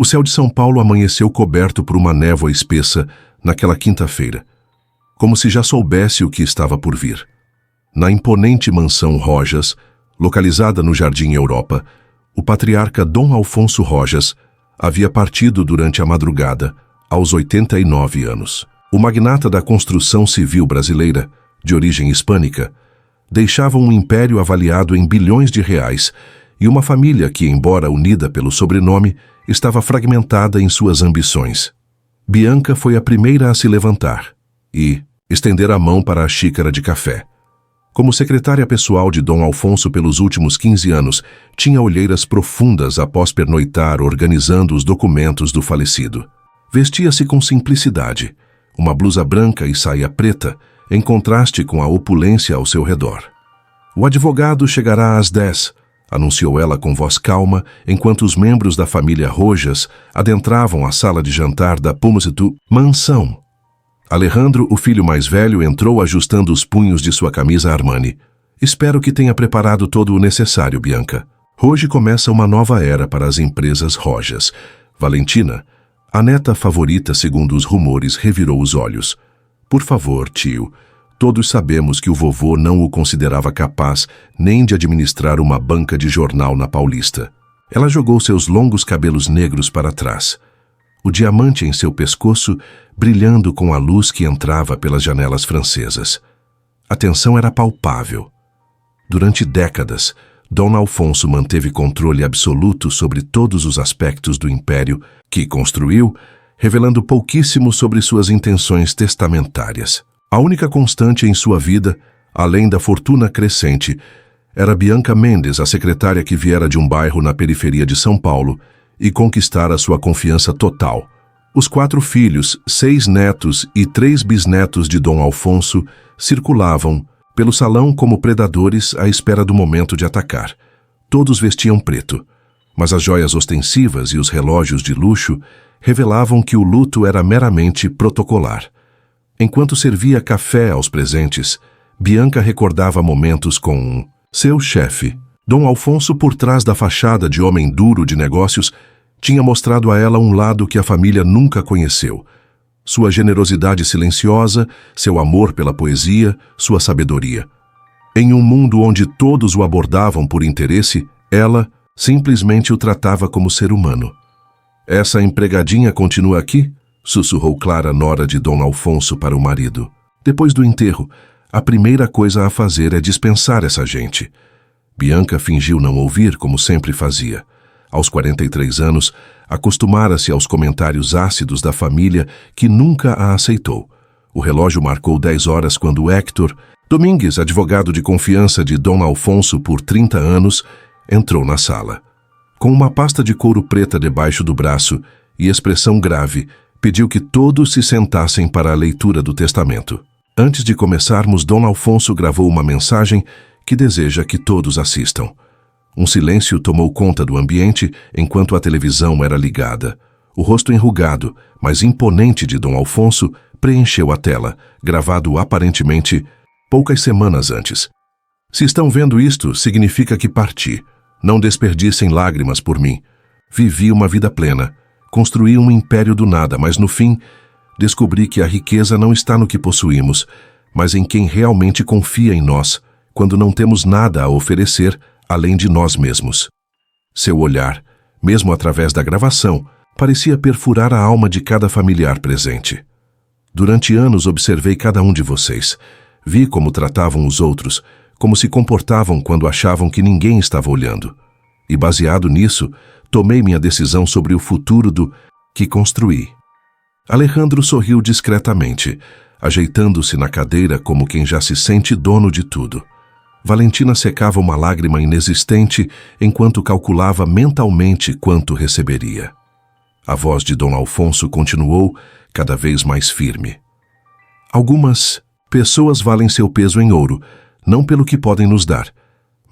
O céu de São Paulo amanheceu coberto por uma névoa espessa naquela quinta-feira, como se já soubesse o que estava por vir. Na imponente mansão Rojas, localizada no Jardim Europa, o patriarca Dom Alfonso Rojas havia partido durante a madrugada, aos 89 anos. O magnata da construção civil brasileira, de origem hispânica, deixava um império avaliado em bilhões de reais e uma família que, embora unida pelo sobrenome, estava fragmentada em suas ambições. Bianca foi a primeira a se levantar e estender a mão para a xícara de café. Como secretária pessoal de Dom Alfonso pelos últimos 15 anos, tinha olheiras profundas após pernoitar organizando os documentos do falecido. Vestia-se com simplicidade, uma blusa branca e saia preta, em contraste com a opulência ao seu redor. O advogado chegará às 10, anunciou ela com voz calma, enquanto os membros da família Rojas adentravam a sala de jantar da Pumzitu Mansão. Alejandro, o filho mais velho, entrou ajustando os punhos de sua camisa Armani. Espero que tenha preparado todo o necessário, Bianca. Hoje começa uma nova era para as empresas Rojas. Valentina, a neta favorita segundo os rumores, revirou os olhos. Por favor, tio. Todos sabemos que o vovô não o considerava capaz nem de administrar uma banca de jornal na Paulista. Ela jogou seus longos cabelos negros para trás. O diamante em seu pescoço brilhando com a luz que entrava pelas janelas francesas. A tensão era palpável. Durante décadas, Dom Alfonso manteve controle absoluto sobre todos os aspectos do império que construiu, revelando pouquíssimo sobre suas intenções testamentárias. A única constante em sua vida, além da fortuna crescente, era Bianca Mendes, a secretária que viera de um bairro na periferia de São Paulo e conquistara sua confiança total. Os 4 filhos, 6 netos e 3 bisnetos de Dom Alfonso circulavam pelo salão como predadores à espera do momento de atacar. Todos vestiam preto, mas as joias ostensivas e os relógios de luxo revelavam que o luto era meramente protocolar. Enquanto servia café aos presentes, Bianca recordava momentos com seu chefe. Dom Alfonso, por trás da fachada de homem duro de negócios, tinha mostrado a ela um lado que a família nunca conheceu. Sua generosidade silenciosa, seu amor pela poesia, sua sabedoria. Em um mundo onde todos o abordavam por interesse, ela simplesmente o tratava como ser humano. Essa empregadinha continua aqui? Sussurrou Clara, nora de Dom Alfonso, para o marido. Depois do enterro, a primeira coisa a fazer é dispensar essa gente. Bianca fingiu não ouvir, como sempre fazia. Aos 43 anos, acostumara-se aos comentários ácidos da família que nunca a aceitou. O relógio marcou 10 horas quando Héctor Domingues, advogado de confiança de Dom Alfonso por 30 anos, entrou na sala. Com uma pasta de couro preta debaixo do braço e expressão grave, pediu que todos se sentassem para a leitura do testamento. Antes de começarmos, Dom Alfonso gravou uma mensagem que deseja que todos assistam. Um silêncio tomou conta do ambiente enquanto a televisão era ligada. O rosto enrugado, mas imponente de Dom Alfonso preencheu a tela, gravado aparentemente poucas semanas antes. Se estão vendo isto, significa que parti. Não desperdicem lágrimas por mim. Vivi uma vida plena. Construí um império do nada, mas no fim, descobri que a riqueza não está no que possuímos, mas em quem realmente confia em nós, quando não temos nada a oferecer além de nós mesmos. Seu olhar, mesmo através da gravação, parecia perfurar a alma de cada familiar presente. Durante anos observei cada um de vocês. Vi como tratavam os outros, como se comportavam quando achavam que ninguém estava olhando. E baseado nisso, tomei minha decisão sobre o futuro do que construí. Alejandro sorriu discretamente, ajeitando-se na cadeira como quem já se sente dono de tudo. Valentina secava uma lágrima inexistente enquanto calculava mentalmente quanto receberia. A voz de Dom Alfonso continuou cada vez mais firme. Algumas pessoas valem seu peso em ouro, não pelo que podem nos dar,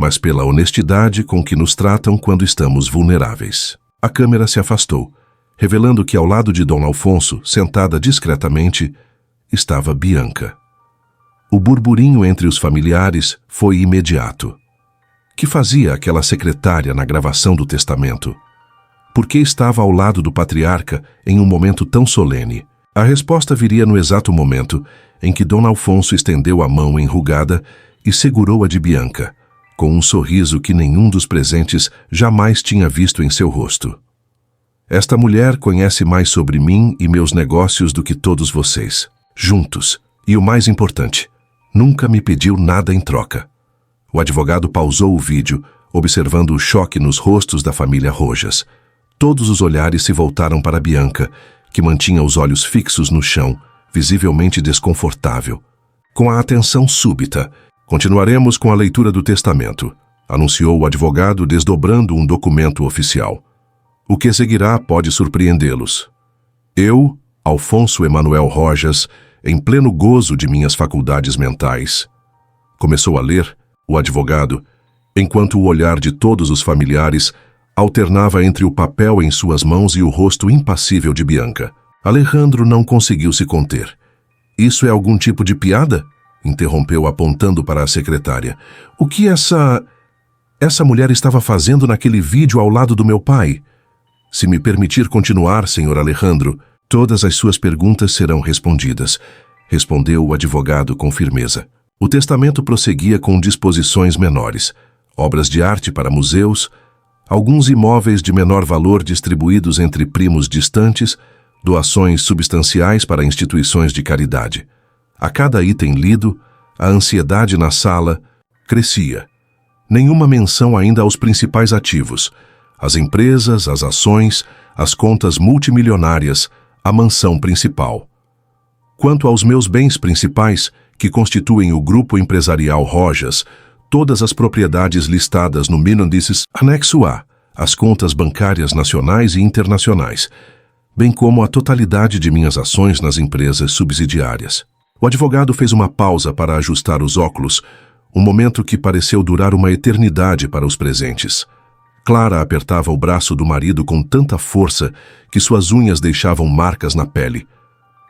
mas pela honestidade com que nos tratam quando estamos vulneráveis. A câmera se afastou, revelando que ao lado de Dom Alfonso, sentada discretamente, estava Bianca. O burburinho entre os familiares foi imediato. Que fazia aquela secretária na gravação do testamento? Por que estava ao lado do patriarca em um momento tão solene? A resposta viria no exato momento em que Dom Alfonso estendeu a mão enrugada e segurou a de Bianca, com um sorriso que nenhum dos presentes jamais tinha visto em seu rosto. Esta mulher conhece mais sobre mim e meus negócios do que todos vocês, juntos. E o mais importante, nunca me pediu nada em troca. O advogado pausou o vídeo, observando o choque nos rostos da família Rojas. Todos os olhares se voltaram para Bianca, que mantinha os olhos fixos no chão, visivelmente desconfortável. Com a atenção súbita, continuaremos com a leitura do testamento, anunciou o advogado desdobrando um documento oficial. O que seguirá pode surpreendê-los. Eu, Alfonso Emanuel Rojas, em pleno gozo de minhas faculdades mentais. Começou a ler, o advogado, enquanto o olhar de todos os familiares alternava entre o papel em suas mãos e o rosto impassível de Bianca. Alejandro não conseguiu se conter. Isso é algum tipo de piada? Interrompeu apontando para a secretária. O que essa mulher estava fazendo naquele vídeo ao lado do meu pai? Se me permitir continuar, senhor Alejandro, todas as suas perguntas serão respondidas, respondeu o advogado com firmeza. O testamento prosseguia com disposições menores, obras de arte para museus, alguns imóveis de menor valor distribuídos entre primos distantes, doações substanciais para instituições de caridade. A cada item lido, a ansiedade na sala crescia. Nenhuma menção ainda aos principais ativos, as empresas, as ações, as contas multimilionárias, a mansão principal. Quanto aos meus bens principais, que constituem o grupo empresarial Rojas, todas as propriedades listadas no Minondices Anexo A, as contas bancárias nacionais e internacionais, bem como a totalidade de minhas ações nas empresas subsidiárias. O advogado fez uma pausa para ajustar os óculos, um momento que pareceu durar uma eternidade para os presentes. Clara apertava o braço do marido com tanta força que suas unhas deixavam marcas na pele.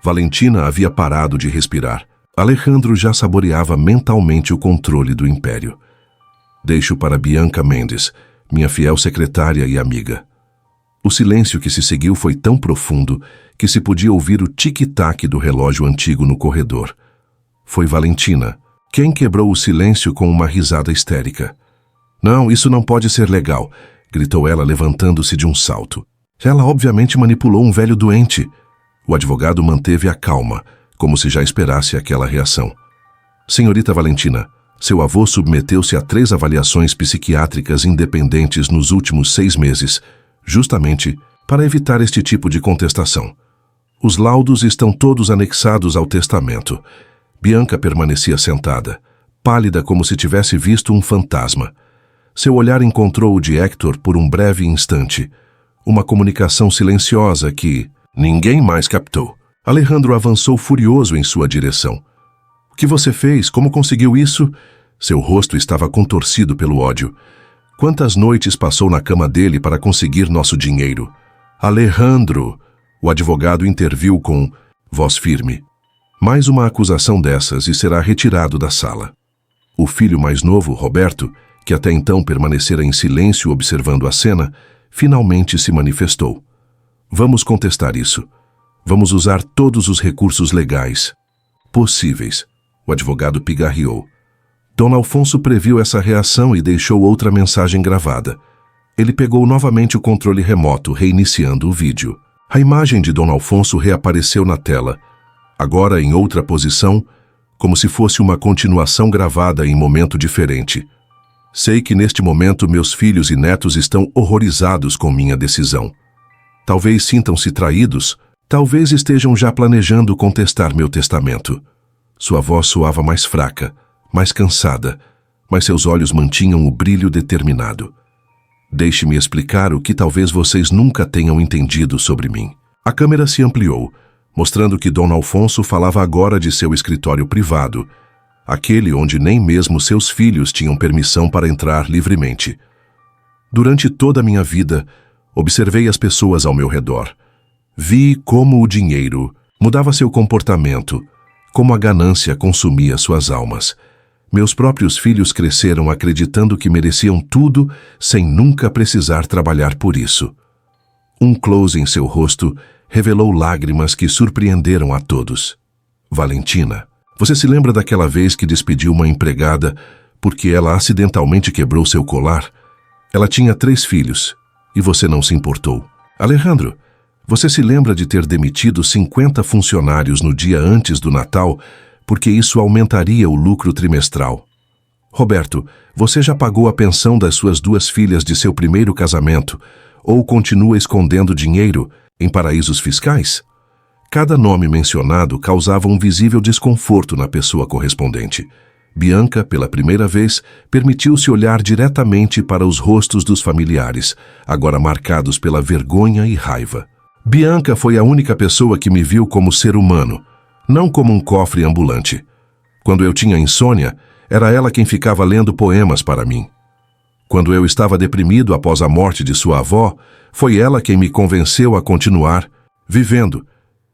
Valentina havia parado de respirar. Alejandro já saboreava mentalmente o controle do império. Deixo para Bianca Mendes, minha fiel secretária e amiga. O silêncio que se seguiu foi tão profundo que se podia ouvir o tic-tac do relógio antigo no corredor. Foi Valentina quem quebrou o silêncio com uma risada histérica. Não, isso não pode ser legal, gritou ela levantando-se de um salto. Ela obviamente manipulou um velho doente. O advogado manteve a calma, como se já esperasse aquela reação. Senhorita Valentina, seu avô submeteu-se a 3 avaliações psiquiátricas independentes nos últimos 6 meses, justamente para evitar este tipo de contestação. Os laudos estão todos anexados ao testamento. Bianca permanecia sentada, pálida como se tivesse visto um fantasma. Seu olhar encontrou o de Hector por um breve instante. Uma comunicação silenciosa que ninguém mais captou. Alejandro avançou furioso em sua direção. O que você fez? Como conseguiu isso? Seu rosto estava contorcido pelo ódio. Quantas noites passou na cama dele para conseguir nosso dinheiro? Alejandro! O advogado interviu com voz firme. Mais uma acusação dessas e será retirado da sala. O filho mais novo, Roberto, que até então permanecera em silêncio observando a cena, finalmente se manifestou. Vamos contestar isso. Vamos usar todos os recursos legais possíveis. O advogado pigarreou. Dom Alfonso previu essa reação e deixou outra mensagem gravada. Ele pegou novamente o controle remoto, reiniciando o vídeo. A imagem de Dom Alfonso reapareceu na tela, agora em outra posição, como se fosse uma continuação gravada em momento diferente. Sei que neste momento meus filhos e netos estão horrorizados com minha decisão. Talvez sintam-se traídos, talvez estejam já planejando contestar meu testamento. Sua voz soava mais fraca, mais cansada, mas seus olhos mantinham o brilho determinado. Deixe-me explicar o que talvez vocês nunca tenham entendido sobre mim. A câmera se ampliou, mostrando que Dom Alfonso falava agora de seu escritório privado, aquele onde nem mesmo seus filhos tinham permissão para entrar livremente. Durante toda a minha vida, observei as pessoas ao meu redor. Vi como o dinheiro mudava seu comportamento, como a ganância consumia suas almas. Meus próprios filhos cresceram acreditando que mereciam tudo sem nunca precisar trabalhar por isso. Um close em seu rosto revelou lágrimas que surpreenderam a todos. Valentina, você se lembra daquela vez que despediu uma empregada porque ela acidentalmente quebrou seu colar? Ela tinha 3 filhos e você não se importou. Alejandro, você se lembra de ter demitido 50 funcionários no dia antes do Natal porque isso aumentaria o lucro trimestral? Roberto, você já pagou a pensão das suas 2 filhas de seu primeiro casamento ou continua escondendo dinheiro em paraísos fiscais? Cada nome mencionado causava um visível desconforto na pessoa correspondente. Bianca, pela primeira vez, permitiu-se olhar diretamente para os rostos dos familiares, agora marcados pela vergonha e raiva. Bianca foi a única pessoa que me viu como ser humano, não como um cofre ambulante. Quando eu tinha insônia, era ela quem ficava lendo poemas para mim. Quando eu estava deprimido após a morte de sua avó, foi ela quem me convenceu a continuar vivendo.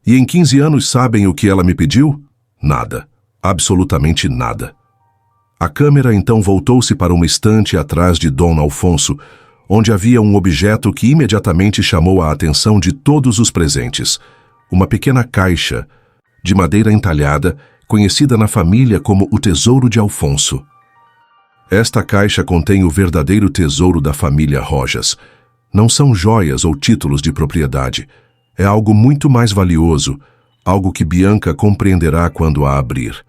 E em 15 anos sabem o que ela me pediu? Nada. Absolutamente nada. A câmera então voltou-se para uma estante atrás de Dom Alfonso, onde havia um objeto que imediatamente chamou a atenção de todos os presentes. Uma pequena caixa, de madeira entalhada, conhecida na família como o Tesouro de Alfonso. Esta caixa contém o verdadeiro tesouro da família Rojas. Não são joias ou títulos de propriedade. É algo muito mais valioso, algo que Bianca compreenderá quando a abrir.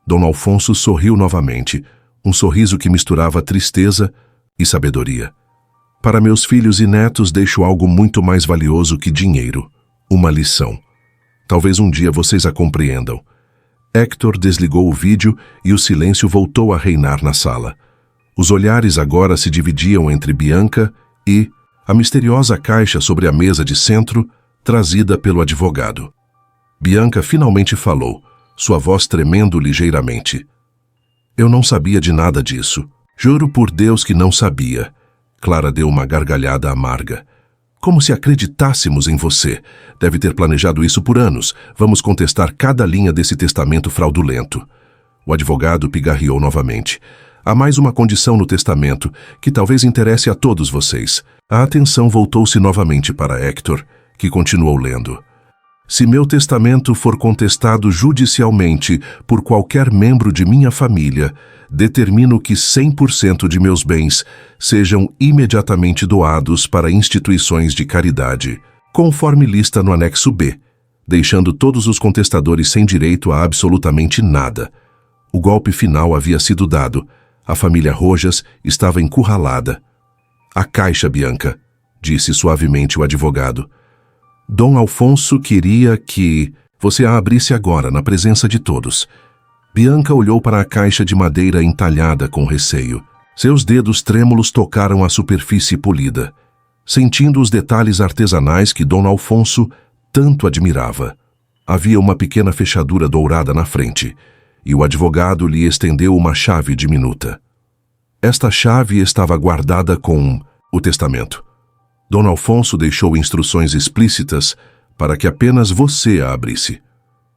Dom Alfonso sorriu novamente, um sorriso que misturava tristeza e sabedoria. Para meus filhos e netos deixo algo muito mais valioso que dinheiro, uma lição. Talvez um dia vocês a compreendam. Héctor desligou o vídeo e o silêncio voltou a reinar na sala. Os olhares agora se dividiam entre Bianca e a misteriosa caixa sobre a mesa de centro, trazida pelo advogado. Bianca finalmente falou, sua voz tremendo ligeiramente. Eu não sabia de nada disso. Juro por Deus que não sabia. Clara deu uma gargalhada amarga. Como se acreditássemos em você. Deve ter planejado isso por anos. Vamos contestar cada linha desse testamento fraudulento. O advogado pigarreou novamente. Há mais uma condição no testamento, que talvez interesse a todos vocês. A atenção voltou-se novamente para Héctor, que continuou lendo. Se meu testamento for contestado judicialmente por qualquer membro de minha família, determino que 100% de meus bens sejam imediatamente doados para instituições de caridade, conforme lista no anexo B, deixando todos os contestadores sem direito a absolutamente nada. O golpe final havia sido dado. A família Rojas estava encurralada. A caixa, Bianca, disse suavemente o advogado. Dom Alfonso queria que você a abrisse agora, na presença de todos. Bianca olhou para a caixa de madeira entalhada com receio. Seus dedos trêmulos tocaram a superfície polida, sentindo os detalhes artesanais que Dom Alfonso tanto admirava. Havia uma pequena fechadura dourada na frente, e o advogado lhe estendeu uma chave diminuta. Esta chave estava guardada com o testamento. Dom Alfonso deixou instruções explícitas para que apenas você a abrisse.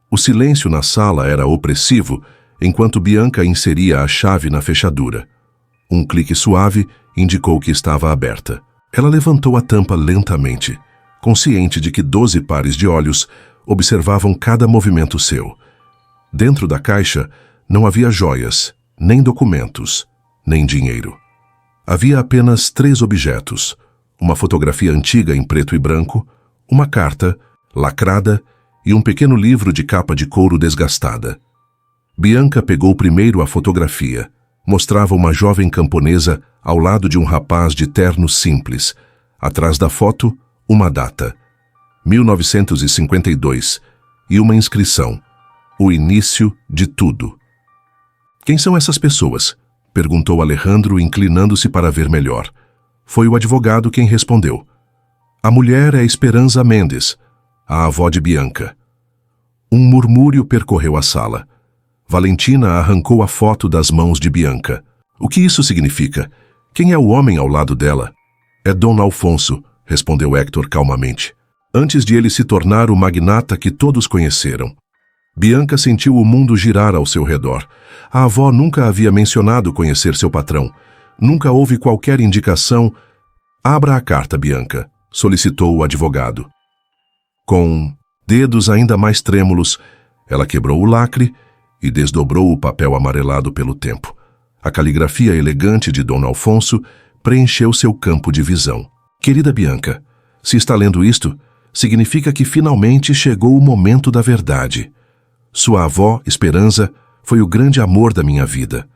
O silêncio na sala era opressivo, enquanto Bianca inseria a chave na fechadura. Um clique suave indicou que estava aberta. Ela levantou a tampa lentamente, consciente de que 12 pares de olhos observavam cada movimento seu. Dentro da caixa não havia joias, nem documentos, nem dinheiro. Havia apenas 3 objetos: uma fotografia antiga em preto e branco, uma carta, lacrada, e um pequeno livro de capa de couro desgastada. Bianca pegou primeiro a fotografia. Mostrava uma jovem camponesa ao lado de um rapaz de terno simples. Atrás da foto, uma data: 1952, e uma inscrição: o início de tudo. Quem são essas pessoas? Perguntou Alejandro, inclinando-se para ver melhor. Foi o advogado quem respondeu. A mulher é Esperanza Mendes, a avó de Bianca. Um murmúrio percorreu a sala. Valentina arrancou a foto das mãos de Bianca. O que isso significa? Quem é o homem ao lado dela? É Dom Alfonso, respondeu Héctor calmamente. Antes de ele se tornar o magnata que todos conheceram. Bianca sentiu o mundo girar ao seu redor. A avó nunca havia mencionado conhecer seu patrão. Nunca houve qualquer indicação. Abra a carta, Bianca, solicitou o advogado. Com dedos ainda mais trêmulos, ela quebrou o lacre e desdobrou o papel amarelado pelo tempo. A caligrafia elegante de Dom Alfonso preencheu seu campo de visão. Querida Bianca, se está lendo isto, significa que finalmente chegou o momento da verdade. Sua avó, Esperança, foi o grande amor da minha vida.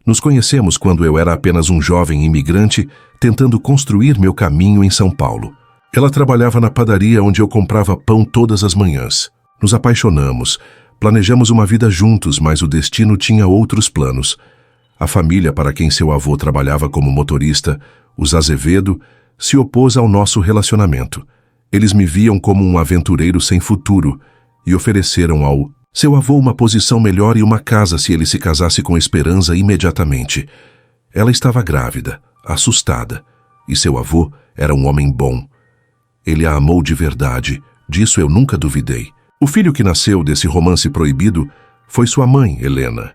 Nos conhecemos quando eu era apenas um jovem imigrante tentando construir meu caminho em São Paulo. Ela trabalhava na padaria onde eu comprava pão todas as manhãs. Nos apaixonamos, planejamos uma vida juntos, mas o destino tinha outros planos. A família para quem seu avô trabalhava como motorista, os Azevedo, se opôs ao nosso relacionamento. Eles me viam como um aventureiro sem futuro e ofereceram ao seu avô uma posição melhor e uma casa se ele se casasse com Esperança imediatamente. Ela estava grávida, assustada, e seu avô era um homem bom. Ele a amou de verdade, disso eu nunca duvidei. O filho que nasceu desse romance proibido foi sua mãe, Helena.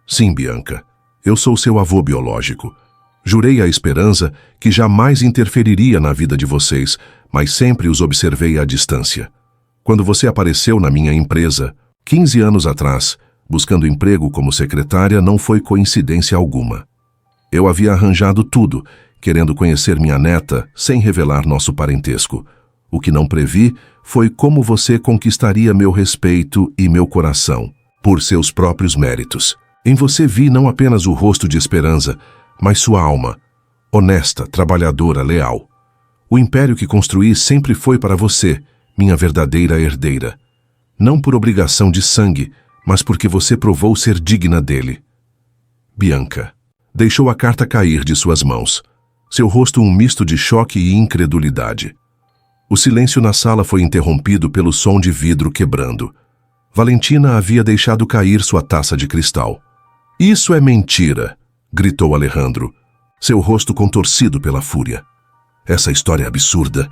Sim, Bianca, eu sou seu avô biológico. Jurei à Esperança que jamais interferiria na vida de vocês, mas sempre os observei à distância. Quando você apareceu na minha empresa, 15 anos atrás, buscando emprego como secretária, não foi coincidência alguma. Eu havia arranjado tudo, querendo conhecer minha neta sem revelar nosso parentesco. O que não previ foi como você conquistaria meu respeito e meu coração, por seus próprios méritos. Em você vi não apenas o rosto de Esperança, mas sua alma, honesta, trabalhadora, leal. O império que construí sempre foi para você, minha verdadeira herdeira. Não por obrigação de sangue, mas porque você provou ser digna dele. Bianca deixou a carta cair de suas mãos, seu rosto um misto de choque e incredulidade. O silêncio na sala foi interrompido pelo som de vidro quebrando. Valentina havia deixado cair sua taça de cristal. Isso é mentira, gritou Alejandro, seu rosto contorcido pela fúria. Essa história é absurda.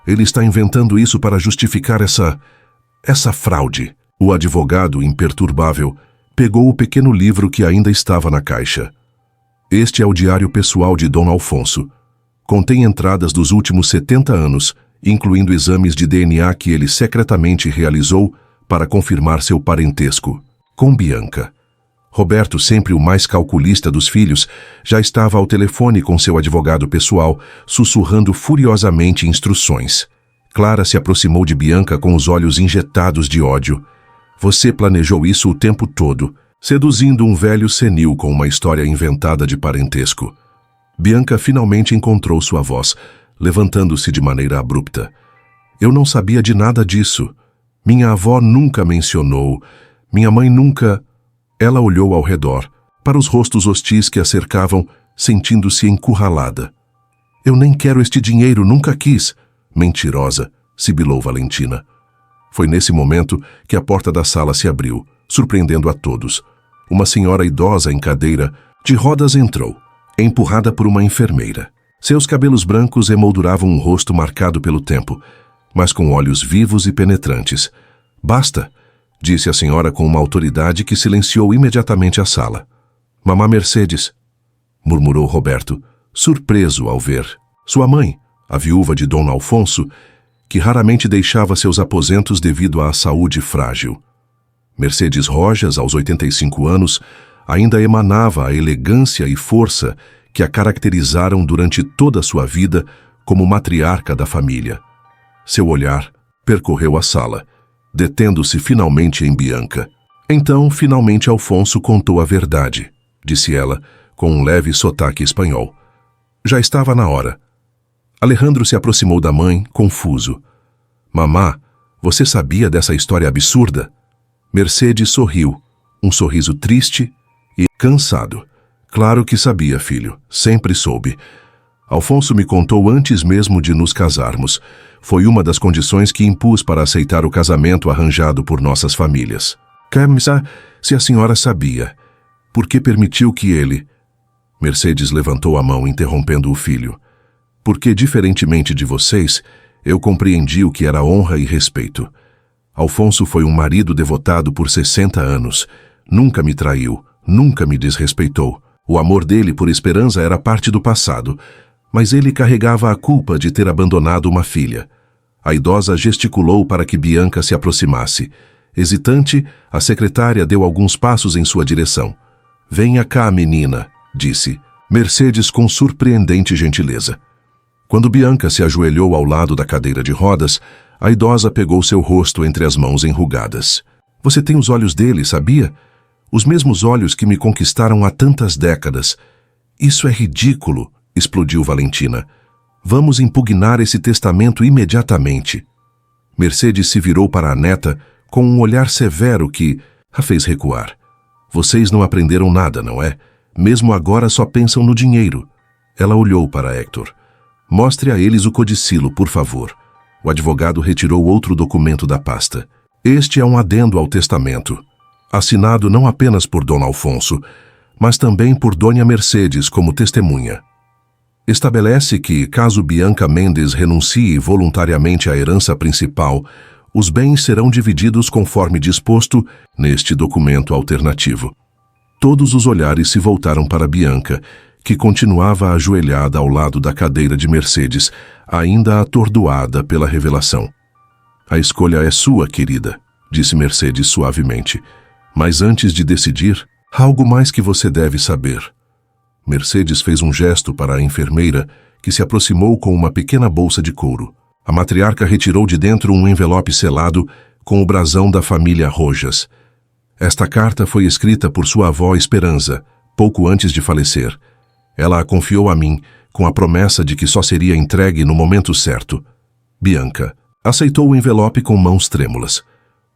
Ele está inventando isso para justificar essa fraude. O advogado, imperturbável, pegou o pequeno livro que ainda estava na caixa. Este é o diário pessoal de Dom Alfonso. Contém entradas dos últimos 70 anos, incluindo exames de DNA que ele secretamente realizou para confirmar seu parentesco com Bianca. Roberto, sempre o mais calculista dos filhos, já estava ao telefone com seu advogado pessoal, sussurrando furiosamente instruções. Clara se aproximou de Bianca com os olhos injetados de ódio. Você planejou isso o tempo todo, seduzindo um velho senil com uma história inventada de parentesco. Bianca finalmente encontrou sua voz, levantando-se de maneira abrupta. Eu não sabia de nada disso. Minha avó nunca mencionou. Minha mãe nunca... Ela olhou ao redor, para os rostos hostis que a cercavam, sentindo-se encurralada. Eu nem quero este dinheiro, nunca quis. Mentirosa, sibilou Valentina. Foi nesse momento que a porta da sala se abriu, surpreendendo a todos. Uma senhora idosa em cadeira de rodas entrou, empurrada por uma enfermeira. Seus cabelos brancos emolduravam um rosto marcado pelo tempo, mas com olhos vivos e penetrantes. Basta, disse a senhora com uma autoridade que silenciou imediatamente a sala. Mamá Mercedes, murmurou Roberto, surpreso ao ver sua mãe, a viúva de Dom Alfonso, que raramente deixava seus aposentos devido à saúde frágil. Mercedes Rojas, aos 85 anos, ainda emanava a elegância e força que a caracterizaram durante toda a sua vida como matriarca da família. Seu olhar percorreu a sala, detendo-se finalmente em Bianca. Então, finalmente Alfonso contou a verdade, disse ela, com um leve sotaque espanhol. Já estava na hora. Alejandro se aproximou da mãe, confuso. Mamá, você sabia dessa história absurda? Mercedes sorriu, um sorriso triste e cansado. Claro que sabia, filho. Sempre soube. Alfonso me contou antes mesmo de nos casarmos. Foi uma das condições que impus para aceitar o casamento arranjado por nossas famílias. Camisa, se a senhora sabia, por que permitiu que ele... Mercedes levantou a mão, interrompendo o filho. Porque, diferentemente de vocês, eu compreendi o que era honra e respeito. Alfonso foi um marido devotado por 60 anos. Nunca me traiu, nunca me desrespeitou. O amor dele por Esperança era parte do passado. Mas ele carregava a culpa de ter abandonado uma filha. A idosa gesticulou para que Bianca se aproximasse. Hesitante, a secretária deu alguns passos em sua direção. "Venha cá, menina", disse Mercedes com surpreendente gentileza. Quando Bianca se ajoelhou ao lado da cadeira de rodas, a idosa pegou seu rosto entre as mãos enrugadas. "Você tem os olhos dele, sabia? Os mesmos olhos que me conquistaram há tantas décadas. Isso é ridículo", explodiu Valentina. "Vamos impugnar esse testamento imediatamente." Mercedes se virou para a neta com um olhar severo que a fez recuar. "Vocês não aprenderam nada, não é? Mesmo agora só pensam no dinheiro." Ela olhou para Héctor. "Mostre a eles o codicilo, por favor." O advogado retirou outro documento da pasta. "Este é um adendo ao testamento, assinado não apenas por Dom Alfonso, mas também por Dona Mercedes como testemunha. Estabelece que, caso Bianca Mendes renuncie voluntariamente à herança principal, os bens serão divididos conforme disposto neste documento alternativo." Todos os olhares se voltaram para Bianca, que continuava ajoelhada ao lado da cadeira de Mercedes, ainda atordoada pela revelação. "A escolha é sua, querida", disse Mercedes suavemente. "Mas antes de decidir, há algo mais que você deve saber." Mercedes fez um gesto para a enfermeira, que se aproximou com uma pequena bolsa de couro. A matriarca retirou de dentro um envelope selado com o brasão da família Rojas. Esta carta foi escrita por sua avó Esperança, pouco antes de falecer. Ela a confiou a mim, com a promessa de que só seria entregue no momento certo. Bianca aceitou o envelope com mãos trêmulas.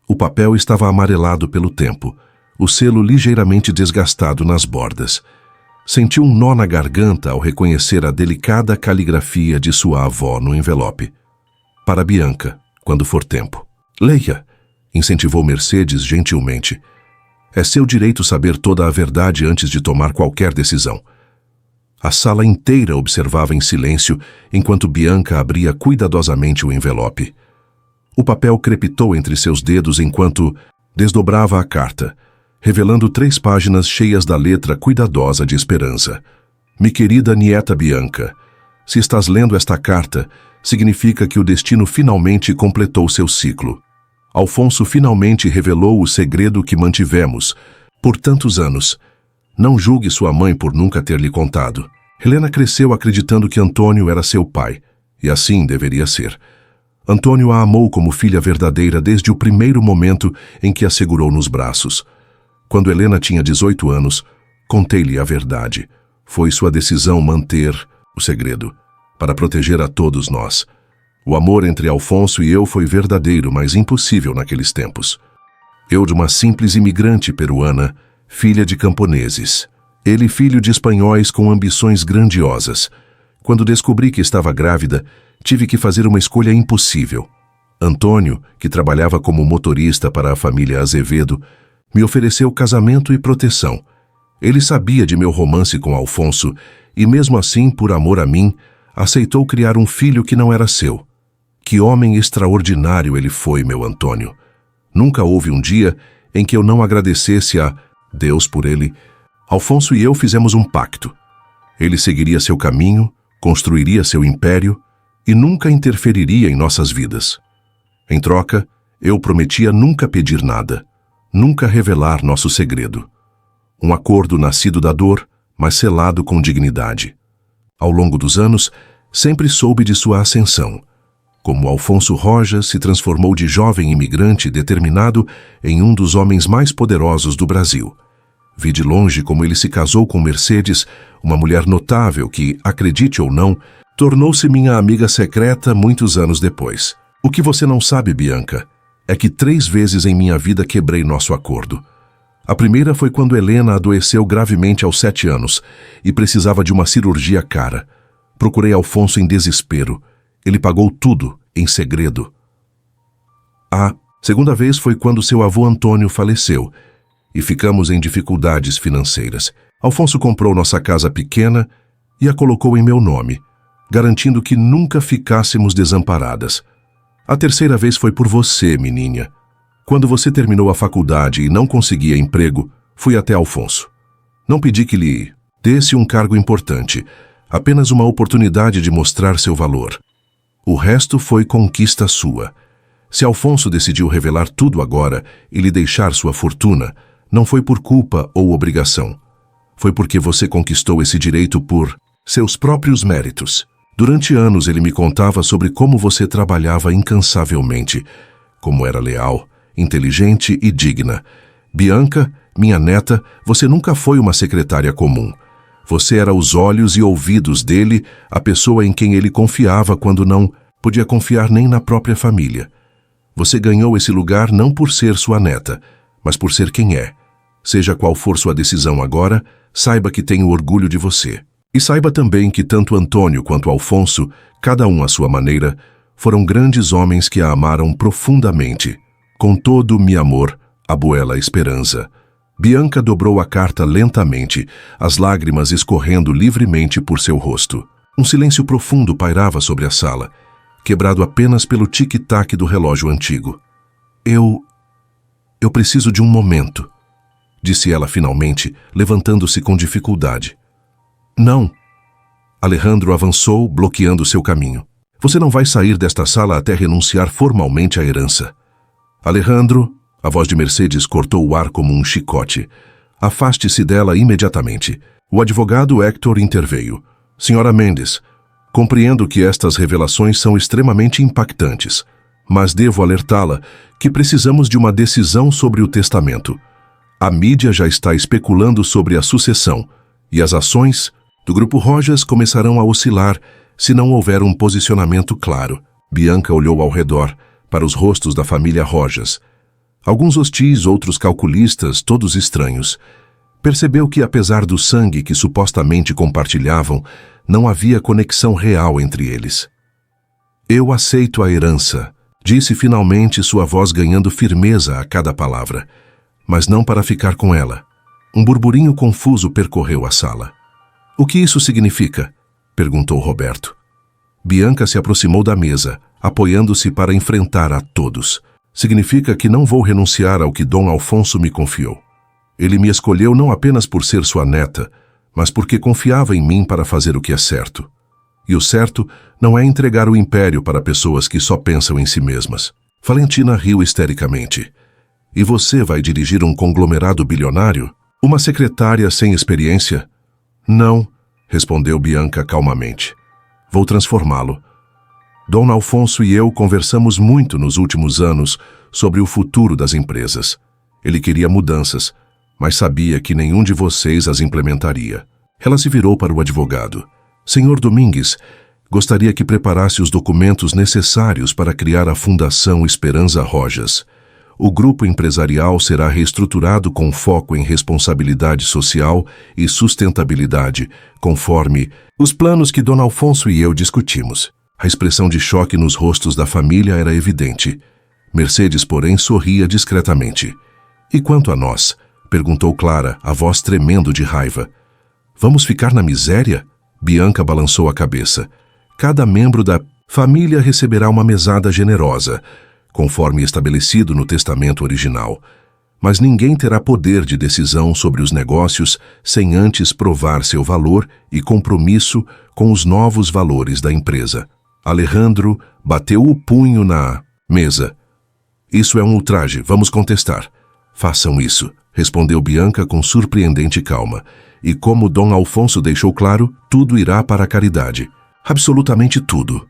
O papel estava amarelado pelo tempo, o selo ligeiramente desgastado nas bordas. Sentiu um nó na garganta ao reconhecer a delicada caligrafia de sua avó no envelope. "Para Bianca, quando for tempo." "Leia", incentivou Mercedes gentilmente. "É seu direito saber toda a verdade antes de tomar qualquer decisão." A sala inteira observava em silêncio enquanto Bianca abria cuidadosamente o envelope. O papel crepitou entre seus dedos enquanto desdobrava a carta, revelando 3 páginas cheias da letra cuidadosa de Esperança. "Mi querida nieta Bianca, se estás lendo esta carta, significa que o destino finalmente completou seu ciclo. Alfonso finalmente revelou o segredo que mantivemos por tantos anos. Não julgue sua mãe por nunca ter lhe contado. Helena cresceu acreditando que Antônio era seu pai, e assim deveria ser. Antônio a amou como filha verdadeira desde o primeiro momento em que a segurou nos braços. Quando Helena tinha 18 anos, contei-lhe a verdade. Foi sua decisão manter o segredo, para proteger a todos nós. O amor entre Alfonso e eu foi verdadeiro, mas impossível naqueles tempos. Eu de uma simples imigrante peruana, filha de camponeses. Ele filho de espanhóis com ambições grandiosas. Quando descobri que estava grávida, tive que fazer uma escolha impossível. Antônio, que trabalhava como motorista para a família Azevedo, me ofereceu casamento e proteção. Ele sabia de meu romance com Alfonso e, mesmo assim, por amor a mim, aceitou criar um filho que não era seu. Que homem extraordinário ele foi, meu Antônio. Nunca houve um dia em que eu não agradecesse a Deus por ele. Alfonso e eu fizemos um pacto. Ele seguiria seu caminho, construiria seu império e nunca interferiria em nossas vidas. Em troca, eu prometia nunca pedir nada, nunca revelar nosso segredo. Um acordo nascido da dor, mas selado com dignidade. Ao longo dos anos, sempre soube de sua ascensão. Como Alfonso Rojas se transformou de jovem imigrante determinado em um dos homens mais poderosos do Brasil. Vi de longe como ele se casou com Mercedes, uma mulher notável que, acredite ou não, tornou-se minha amiga secreta muitos anos depois. O que você não sabe, Bianca, é que 3 vezes em minha vida quebrei nosso acordo. A primeira foi quando Helena adoeceu gravemente aos 7 anos e precisava de uma cirurgia cara. Procurei Alfonso em desespero. Ele pagou tudo, em segredo. A segunda vez foi quando seu avô Antônio faleceu e ficamos em dificuldades financeiras. Alfonso comprou nossa casa pequena e a colocou em meu nome, garantindo que nunca ficássemos desamparadas. A terceira vez foi por você, menina. Quando você terminou a faculdade e não conseguia emprego, fui até Alfonso. Não pedi que lhe desse um cargo importante, Apenas uma oportunidade de mostrar seu valor. O resto foi conquista sua. Se Alfonso decidiu revelar tudo agora e lhe deixar sua fortuna, não foi por culpa ou obrigação. Foi porque você conquistou esse direito por seus próprios méritos. Durante anos ele me contava sobre como você trabalhava incansavelmente, como era leal, inteligente e digna. Bianca, minha neta, você nunca foi uma secretária comum. Você era os olhos e ouvidos dele, a pessoa em quem ele confiava quando não podia confiar nem na própria família. Você ganhou esse lugar não por ser sua neta, mas por ser quem é. Seja qual for sua decisão agora, saiba que tenho orgulho de você. E saiba também que tanto Antônio quanto Alfonso, cada um à sua maneira, foram grandes homens que a amaram profundamente. Com todo mi amor, Abuela Esperança. Bianca dobrou a carta lentamente, as lágrimas escorrendo livremente por seu rosto. Um silêncio profundo pairava sobre a sala, quebrado apenas pelo tic-tac do relógio antigo. Eu preciso de um momento, disse ela finalmente, levantando-se com dificuldade. Não. Alejandro avançou, bloqueando seu caminho. Você não vai sair desta sala até renunciar formalmente à herança. Alejandro, a voz de Mercedes cortou o ar como um chicote. Afaste-se dela imediatamente. O advogado Héctor interveio. Senhora Mendes, compreendo que estas revelações são extremamente impactantes, mas devo alertá-la que precisamos de uma decisão sobre o testamento. A mídia já está especulando sobre a sucessão, e as ações do Grupo Rojas começarão a oscilar se não houver um posicionamento claro. Bianca olhou ao redor, para os rostos da família Rojas. Alguns hostis, outros calculistas, todos estranhos. Percebeu que, apesar do sangue que supostamente compartilhavam, não havia conexão real entre eles. Eu aceito a herança, disse finalmente, sua voz ganhando firmeza a cada palavra, mas não para ficar com ela. Um burburinho confuso percorreu a sala. O que isso significa? Perguntou Roberto. Bianca se aproximou da mesa, apoiando-se para enfrentar a todos. Significa que não vou renunciar ao que Dom Alfonso me confiou. Ele me escolheu não apenas por ser sua neta, mas porque confiava em mim para fazer o que é certo. E o certo não é entregar o império para pessoas que só pensam em si mesmas. Valentina riu histericamente. E você vai dirigir um conglomerado bilionário? Uma secretária sem experiência? Não, respondeu Bianca calmamente. Vou transformá-lo. Dom Alfonso e eu conversamos muito nos últimos anos sobre o futuro das empresas. Ele queria mudanças, mas sabia que nenhum de vocês as implementaria. Ela se virou para o advogado. Senhor Domingues, gostaria que preparasse os documentos necessários para criar a Fundação Esperança Rojas. O grupo empresarial será reestruturado com foco em responsabilidade social e sustentabilidade, conforme os planos que Dom Alfonso e eu discutimos. A expressão de choque nos rostos da família era evidente. Mercedes, porém, sorria discretamente. E quanto a nós? Perguntou Clara, a voz tremendo de raiva. Vamos ficar na miséria? Bianca balançou a cabeça. Cada membro da família receberá uma mesada generosa, conforme estabelecido no testamento original. Mas ninguém terá poder de decisão sobre os negócios sem antes provar seu valor e compromisso com os novos valores da empresa. Alejandro bateu o punho na mesa. Isso é um ultraje, vamos contestar. Façam isso, respondeu Bianca com surpreendente calma. E como Dom Alfonso deixou claro, tudo irá para a caridade. Absolutamente tudo.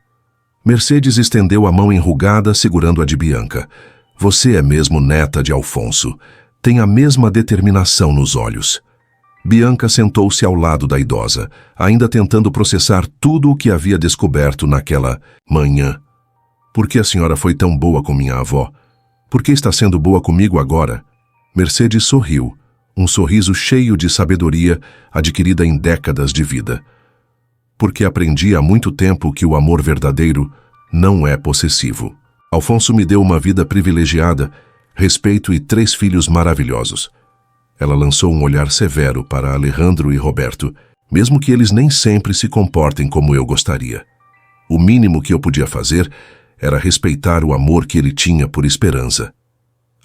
Mercedes estendeu a mão enrugada, segurando a de Bianca. Você é mesmo neta de Alfonso. Tem a mesma determinação nos olhos. Bianca sentou-se ao lado da idosa, ainda tentando processar tudo o que havia descoberto naquela manhã. Por que a senhora foi tão boa com minha avó? Por que está sendo boa comigo agora? Mercedes sorriu, um sorriso cheio de sabedoria adquirida em décadas de vida. Porque aprendi há muito tempo que o amor verdadeiro não é possessivo. Alfonso me deu uma vida privilegiada, respeito e 3 filhos maravilhosos. Ela lançou um olhar severo para Alejandro e Roberto, mesmo que eles nem sempre se comportem como eu gostaria. O mínimo que eu podia fazer era respeitar o amor que ele tinha por Esperança.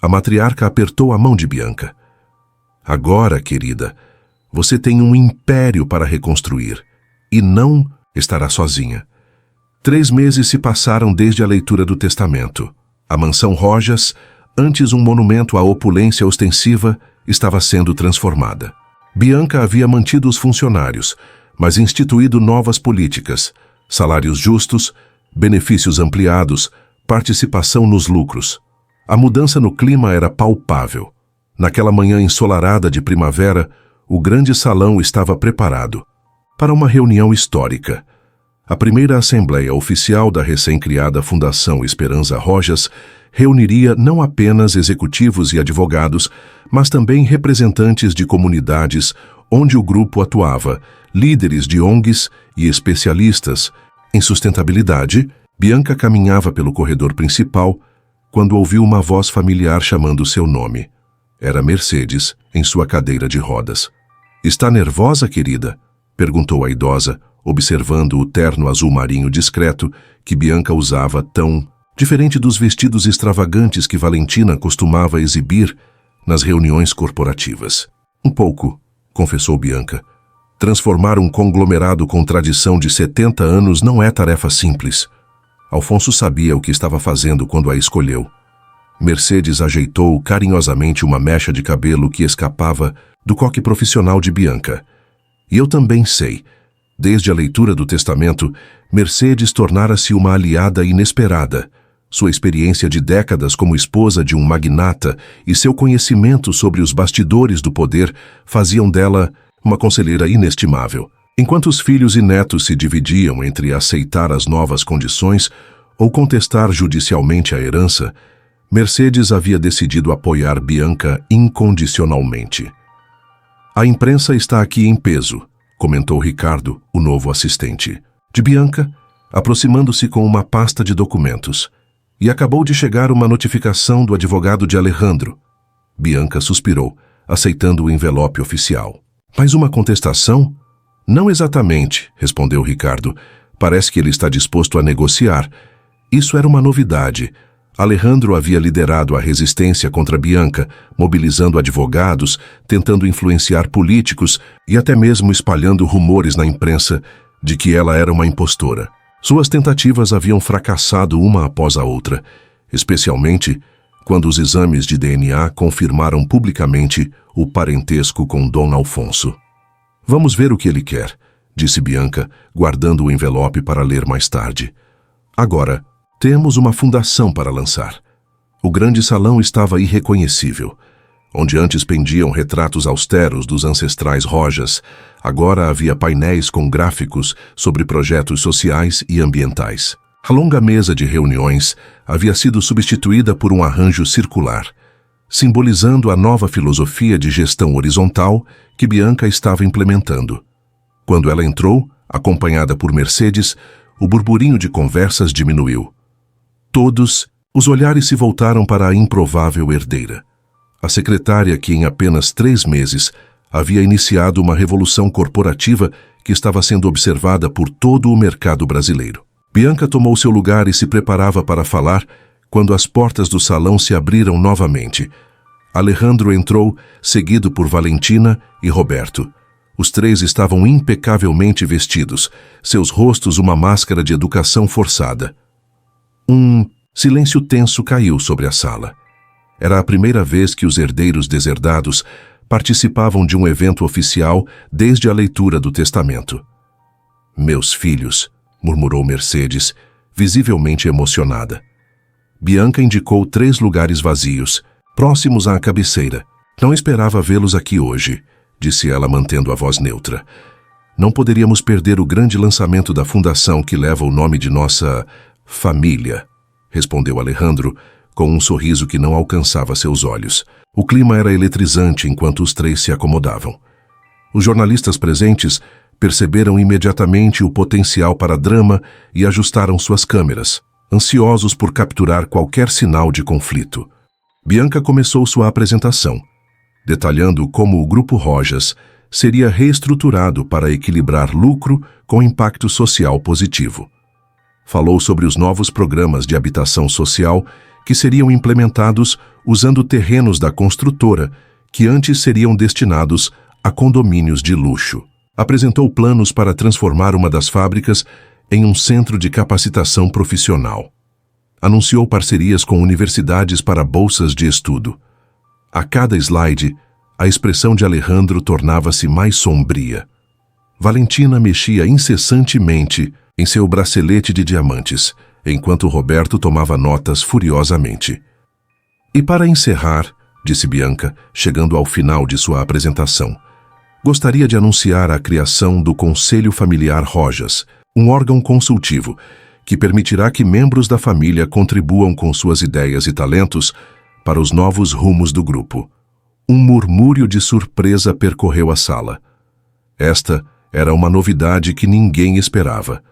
A matriarca apertou a mão de Bianca. Agora, querida, você tem um império para reconstruir. e não estará sozinha. 3 meses se passaram desde a leitura do testamento. A mansão Rojas, antes um monumento à opulência ostensiva, estava sendo transformada. Bianca havia mantido os funcionários, mas instituído novas políticas, salários justos, benefícios ampliados, participação nos lucros. A mudança no clima era palpável. Naquela manhã ensolarada de primavera, o grande salão estava preparado para uma reunião histórica. A primeira assembleia oficial da recém-criada Fundação Esperança Rojas reuniria não apenas executivos e advogados, mas também representantes de comunidades onde o grupo atuava, líderes de ONGs e especialistas em sustentabilidade. Bianca caminhava pelo corredor principal quando ouviu uma voz familiar chamando seu nome. Era Mercedes, em sua cadeira de rodas. "Está nervosa, querida?" perguntou a idosa, observando o terno azul marinho discreto que Bianca usava, tão diferente dos vestidos extravagantes que Valentina costumava exibir nas reuniões corporativas. "Um pouco", confessou Bianca. "Transformar um conglomerado com tradição de 70 anos não é tarefa simples." Alfonso sabia o que estava fazendo quando a escolheu. Mercedes ajeitou carinhosamente uma mecha de cabelo que escapava do coque profissional de Bianca. "E eu também sei. Desde a leitura do testamento, Mercedes tornara-se uma aliada inesperada. Sua experiência de décadas como esposa de um magnata e seu conhecimento sobre os bastidores do poder faziam dela uma conselheira inestimável. Enquanto os filhos e netos se dividiam entre aceitar as novas condições ou contestar judicialmente a herança, Mercedes havia decidido apoiar Bianca incondicionalmente. "A imprensa está aqui em peso", comentou Ricardo, o novo assistente de Bianca, aproximando-se com uma pasta de documentos. "E acabou de chegar uma notificação do advogado de Alejandro." Bianca suspirou, aceitando o envelope oficial. "Mais uma contestação?" "Não exatamente", respondeu Ricardo. "Parece que ele está disposto a negociar." Isso era uma novidade. Alejandro havia liderado a resistência contra Bianca, mobilizando advogados, tentando influenciar políticos e até mesmo espalhando rumores na imprensa de que ela era uma impostora. Suas tentativas haviam fracassado uma após a outra, especialmente quando os exames de DNA confirmaram publicamente o parentesco com Dom Alfonso. "Vamos ver o que ele quer", disse Bianca, guardando o envelope para ler mais tarde. "Agora, temos uma fundação para lançar." O grande salão estava irreconhecível. Onde antes pendiam retratos austeros dos ancestrais Rojas, agora havia painéis com gráficos sobre projetos sociais e ambientais. A longa mesa de reuniões havia sido substituída por um arranjo circular, simbolizando a nova filosofia de gestão horizontal que Bianca estava implementando. Quando ela entrou, acompanhada por Mercedes, o burburinho de conversas diminuiu. Todos, os olhares se voltaram para a improvável herdeira. A secretária que em apenas 3 meses havia iniciado uma revolução corporativa que estava sendo observada por todo o mercado brasileiro. Bianca tomou seu lugar e se preparava para falar quando as portas do salão se abriram novamente. Alejandro entrou, seguido por Valentina e Roberto. Os 3 estavam impecavelmente vestidos, seus rostos uma máscara de educação forçada. Um silêncio tenso caiu sobre a sala. Era a primeira vez que os herdeiros deserdados participavam de um evento oficial desde a leitura do testamento. "Meus filhos", murmurou Mercedes, visivelmente emocionada. Bianca indicou 3 lugares vazios, próximos à cabeceira. "Não esperava vê-los aqui hoje", disse ela mantendo a voz neutra. "Não poderíamos perder o grande lançamento da fundação que leva o nome de nossa família", respondeu Alejandro, com um sorriso que não alcançava seus olhos. O clima era eletrizante enquanto os 3 se acomodavam. Os jornalistas presentes perceberam imediatamente o potencial para drama e ajustaram suas câmeras, ansiosos por capturar qualquer sinal de conflito. Bianca começou sua apresentação, detalhando como o Grupo Rojas seria reestruturado para equilibrar lucro com impacto social positivo. Falou sobre os novos programas de habitação social que seriam implementados usando terrenos da construtora, que antes seriam destinados a condomínios de luxo. Apresentou planos para transformar uma das fábricas em um centro de capacitação profissional. Anunciou parcerias com universidades para bolsas de estudo. A cada slide, a expressão de Alejandro tornava-se mais sombria. Valentina mexia incessantemente em seu bracelete de diamantes, enquanto Roberto tomava notas furiosamente. E para encerrar, disse Bianca, chegando ao final de sua apresentação, gostaria de anunciar a criação do Conselho Familiar Rojas, um órgão consultivo que permitirá que membros da família contribuam com suas ideias e talentos para os novos rumos do grupo. Um murmúrio de surpresa percorreu a sala. Esta era uma novidade que ninguém esperava.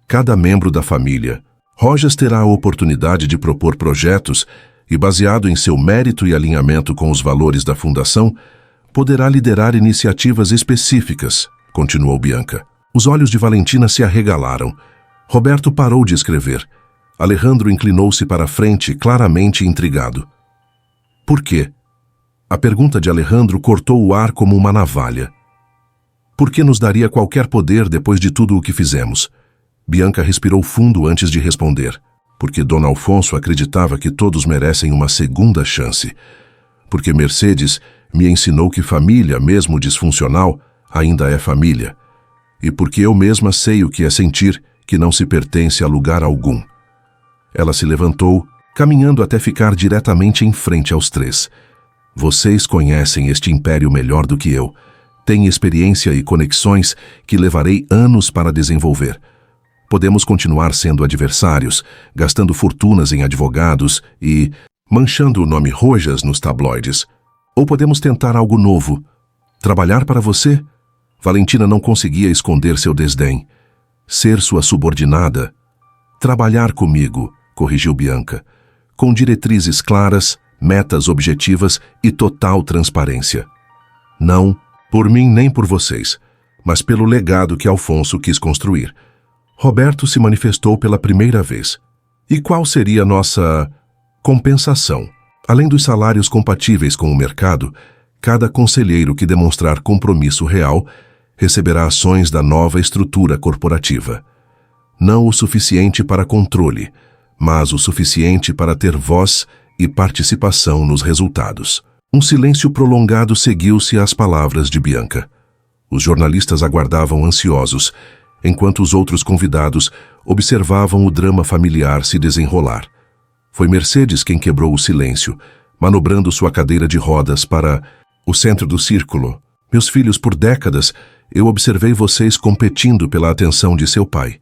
Cada membro da família, Rojas terá a oportunidade de propor projetos e, baseado em seu mérito e alinhamento com os valores da fundação, poderá liderar iniciativas específicas, continuou Bianca. Os olhos de Valentina se arregalaram. Roberto parou de escrever. Alejandro inclinou-se para a frente, claramente intrigado. Por quê? A pergunta de Alejandro cortou o ar como uma navalha. Por que nos daria qualquer poder depois de tudo o que fizemos? Bianca respirou fundo antes de responder. Porque Dom Alfonso acreditava que todos merecem uma segunda chance. Porque Mercedes me ensinou que família, mesmo disfuncional, ainda é família. E porque eu mesma sei o que é sentir que não se pertence a lugar algum. Ela se levantou, caminhando até ficar diretamente em frente aos três. Vocês conhecem este império melhor do que eu. Têm experiência e conexões que levarei anos para desenvolver. Podemos continuar sendo adversários, gastando fortunas em advogados e manchando o nome Rojas nos tabloides. Ou podemos tentar algo novo. Trabalhar para você? Valentina não conseguia esconder seu desdém. Ser sua subordinada? Trabalhar comigo, corrigiu Bianca, com diretrizes claras, metas objetivas e total transparência. Não por mim nem por vocês, mas pelo legado que Alfonso quis construir. Roberto se manifestou pela primeira vez. E qual seria nossa compensação? Além dos salários compatíveis com o mercado, cada conselheiro que demonstrar compromisso real receberá ações da nova estrutura corporativa. Não o suficiente para controle, mas o suficiente para ter voz e participação nos resultados. Um silêncio prolongado seguiu-se às palavras de Bianca. Os jornalistas aguardavam ansiosos, enquanto os outros convidados observavam o drama familiar se desenrolar. Foi Mercedes quem quebrou o silêncio, manobrando sua cadeira de rodas para o centro do círculo. Meus filhos, por décadas, eu observei vocês competindo pela atenção de seu pai,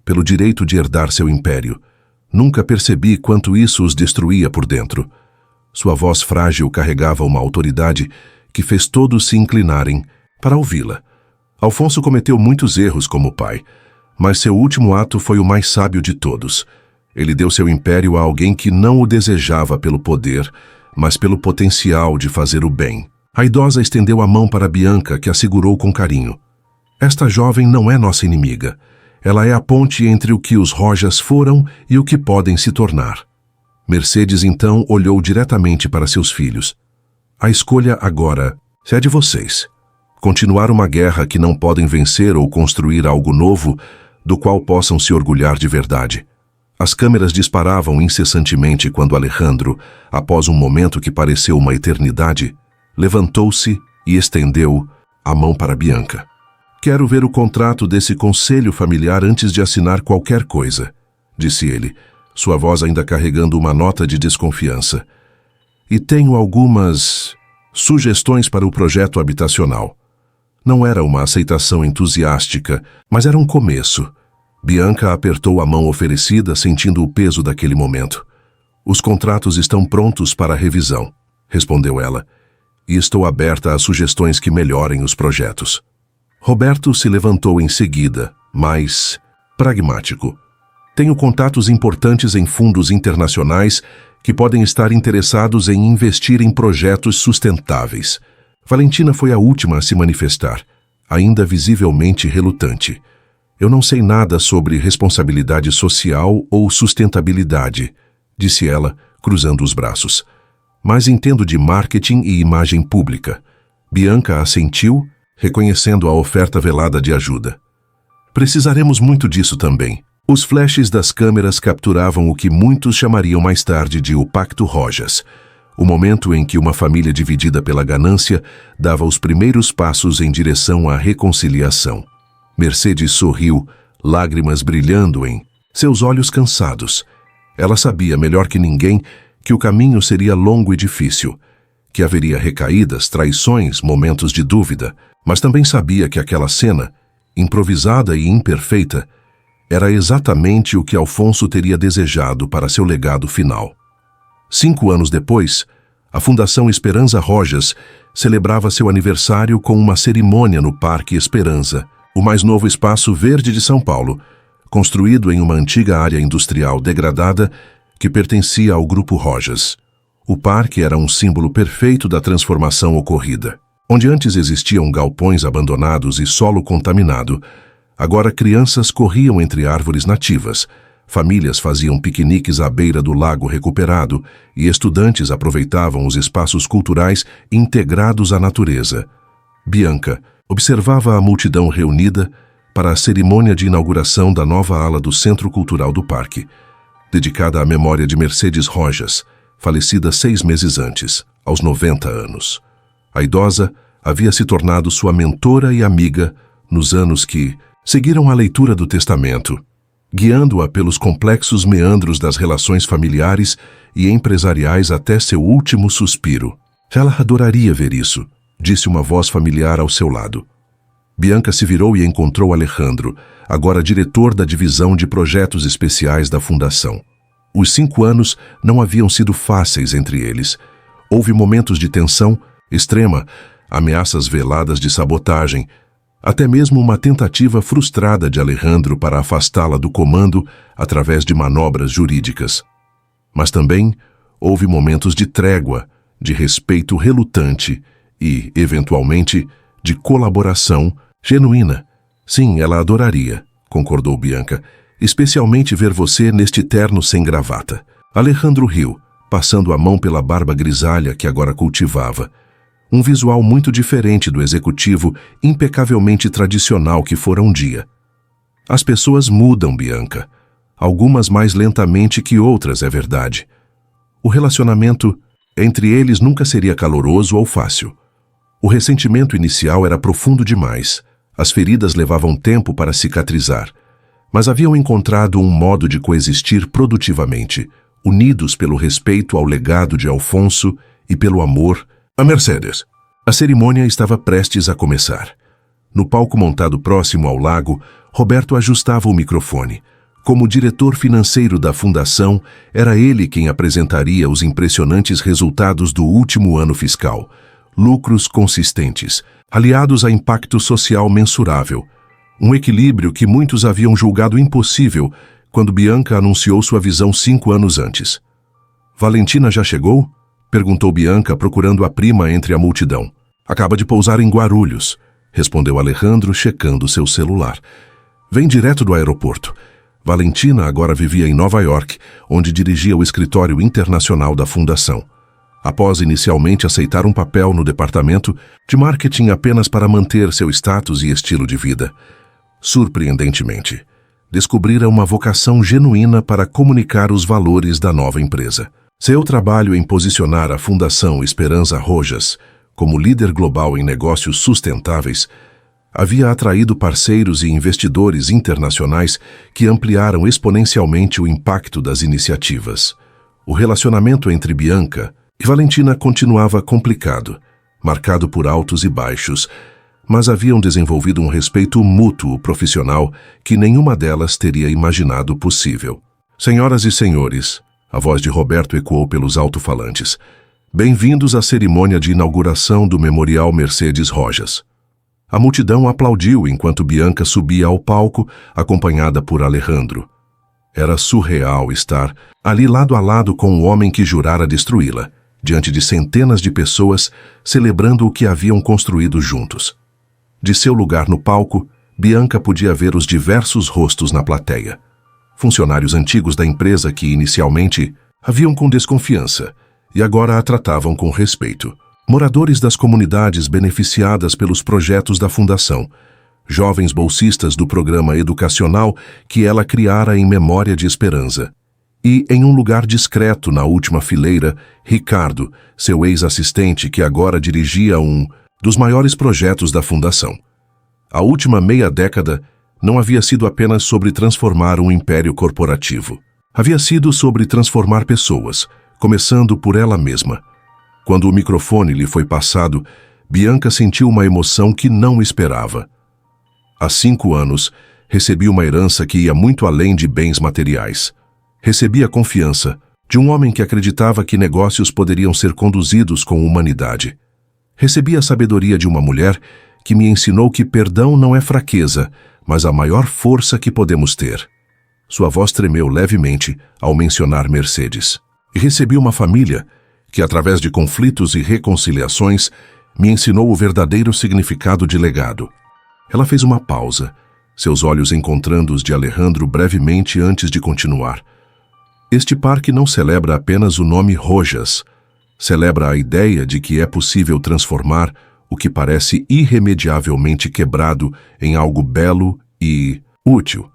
pelo direito de herdar seu império. Nunca percebi quanto isso os destruía por dentro. Sua voz frágil carregava uma autoridade que fez todos se inclinarem para ouvi-la. Alfonso cometeu muitos erros como pai, mas seu último ato foi o mais sábio de todos. Ele deu seu império a alguém que não o desejava pelo poder, mas pelo potencial de fazer o bem. A idosa estendeu a mão para Bianca, que a segurou com carinho. Esta jovem não é nossa inimiga. Ela é a ponte entre o que os Rojas foram e o que podem se tornar. Mercedes então olhou diretamente para seus filhos. A escolha agora é de vocês. Continuar uma guerra que não podem vencer ou construir algo novo do qual possam se orgulhar de verdade. As câmeras disparavam incessantemente quando Alejandro, após um momento que pareceu uma eternidade, levantou-se e estendeu a mão para Bianca. Quero ver o contrato desse conselho familiar antes de assinar qualquer coisa, disse ele, sua voz ainda carregando uma nota de desconfiança. E tenho algumas sugestões para o projeto habitacional. Não era uma aceitação entusiástica, mas era um começo. Bianca apertou a mão oferecida, sentindo o peso daquele momento. Os contratos estão prontos para revisão, respondeu ela, e estou aberta a sugestões que melhorem os projetos. Roberto se levantou em seguida, mais pragmático. Tenho contatos importantes em fundos internacionais que podem estar interessados em investir em projetos sustentáveis. Valentina foi a última a se manifestar, ainda visivelmente relutante. Eu não sei nada sobre responsabilidade social ou sustentabilidade, disse ela, cruzando os braços. Mas entendo de marketing e imagem pública. Bianca assentiu reconhecendo a oferta velada de ajuda. Precisaremos muito disso também. Os flashes das câmeras capturavam o que muitos chamariam mais tarde de o Pacto Rojas, o momento em que uma família dividida pela ganância dava os primeiros passos em direção à reconciliação. Mercedes sorriu, lágrimas brilhando em seus olhos cansados. Ela sabia melhor que ninguém que o caminho seria longo e difícil, que haveria recaídas, traições, momentos de dúvida, mas também sabia que aquela cena, improvisada e imperfeita, era exatamente o que Alfonso teria desejado para seu legado final. 5 anos depois, a Fundação Esperanza Rojas celebrava seu aniversário com uma cerimônia no Parque Esperanza, o mais novo espaço verde de São Paulo, construído em uma antiga área industrial degradada que pertencia ao Grupo Rojas. O parque era um símbolo perfeito da transformação ocorrida. Onde antes existiam galpões abandonados e solo contaminado, agora crianças corriam entre árvores nativas, famílias faziam piqueniques à beira do lago recuperado e estudantes aproveitavam os espaços culturais integrados à natureza. Bianca observava a multidão reunida para a cerimônia de inauguração da nova ala do Centro Cultural do Parque, dedicada à memória de Mercedes Rojas, falecida 6 meses antes, aos 90 anos. A idosa havia se tornado sua mentora e amiga nos anos que seguiram a leitura do testamento, guiando-a pelos complexos meandros das relações familiares e empresariais até seu último suspiro. Ela adoraria ver isso, disse uma voz familiar ao seu lado. Bianca se virou e encontrou Alejandro, agora diretor da divisão de projetos especiais da Fundação. Os 5 anos não haviam sido fáceis entre eles. Houve momentos de tensão extrema, ameaças veladas de sabotagem, até mesmo uma tentativa frustrada de Alejandro para afastá-la do comando através de manobras jurídicas. Mas também houve momentos de trégua, de respeito relutante e, eventualmente, de colaboração genuína. Sim, ela adoraria, concordou Bianca, especialmente ver você neste terno sem gravata. Alejandro riu, passando a mão pela barba grisalha que agora cultivava. Um visual muito diferente do executivo impecavelmente tradicional que fora um dia. As pessoas mudam, Bianca. Algumas mais lentamente que outras, é verdade. O relacionamento entre eles nunca seria caloroso ou fácil. O ressentimento inicial era profundo demais. As feridas levavam tempo para cicatrizar. Mas haviam encontrado um modo de coexistir produtivamente, unidos pelo respeito ao legado de Alfonso e pelo amor a Mercedes. A cerimônia estava prestes a começar. No palco montado próximo ao lago, Roberto ajustava o microfone. Como diretor financeiro da Fundação, era ele quem apresentaria os impressionantes resultados do último ano fiscal. Lucros consistentes, aliados a impacto social mensurável. Um equilíbrio que muitos haviam julgado impossível quando Bianca anunciou sua visão 5 anos antes. Valentina já chegou? Perguntou Bianca, procurando a prima entre a multidão. Acaba de pousar em Guarulhos, respondeu Alejandro, checando seu celular. Vem direto do aeroporto. Valentina agora vivia em Nova York, onde dirigia o escritório internacional da Fundação. Após inicialmente aceitar um papel no departamento de marketing apenas para manter seu status e estilo de vida, surpreendentemente, descobrira uma vocação genuína para comunicar os valores da nova empresa. Seu trabalho em posicionar a Fundação Esperanza Rojas como líder global em negócios sustentáveis havia atraído parceiros e investidores internacionais que ampliaram exponencialmente o impacto das iniciativas. O relacionamento entre Bianca e Valentina continuava complicado, marcado por altos e baixos, mas haviam desenvolvido um respeito mútuo profissional que nenhuma delas teria imaginado possível. Senhoras e senhores, a voz de Roberto ecoou pelos alto-falantes. Bem-vindos à cerimônia de inauguração do Memorial Mercedes Rojas. A multidão aplaudiu enquanto Bianca subia ao palco, acompanhada por Alejandro. Era surreal estar ali lado a lado com o homem que jurara destruí-la, diante de centenas de pessoas celebrando o que haviam construído juntos. De seu lugar no palco, Bianca podia ver os diversos rostos na plateia. Funcionários antigos da empresa que inicialmente a viam com desconfiança e agora a tratavam com respeito. Moradores das comunidades beneficiadas pelos projetos da Fundação, jovens bolsistas do programa educacional que ela criara em memória de Esperança. E, em um lugar discreto na última fileira, Ricardo, seu ex-assistente que agora dirigia um dos maiores projetos da Fundação. A última meia década não havia sido apenas sobre transformar um império corporativo. Havia sido sobre transformar pessoas, começando por ela mesma. Quando o microfone lhe foi passado, Bianca sentiu uma emoção que não esperava. Há 5 anos, recebi uma herança que ia muito além de bens materiais. Recebi a confiança de um homem que acreditava que negócios poderiam ser conduzidos com humanidade. Recebi a sabedoria de uma mulher que me ensinou que perdão não é fraqueza, mas a maior força que podemos ter. Sua voz tremeu levemente ao mencionar Mercedes. E recebi uma família que, através de conflitos e reconciliações, me ensinou o verdadeiro significado de legado. Ela fez uma pausa, seus olhos encontrando os de Alejandro brevemente antes de continuar. Este parque não celebra apenas o nome Rojas, celebra a ideia de que é possível transformar o que parece irremediavelmente quebrado em algo belo e útil.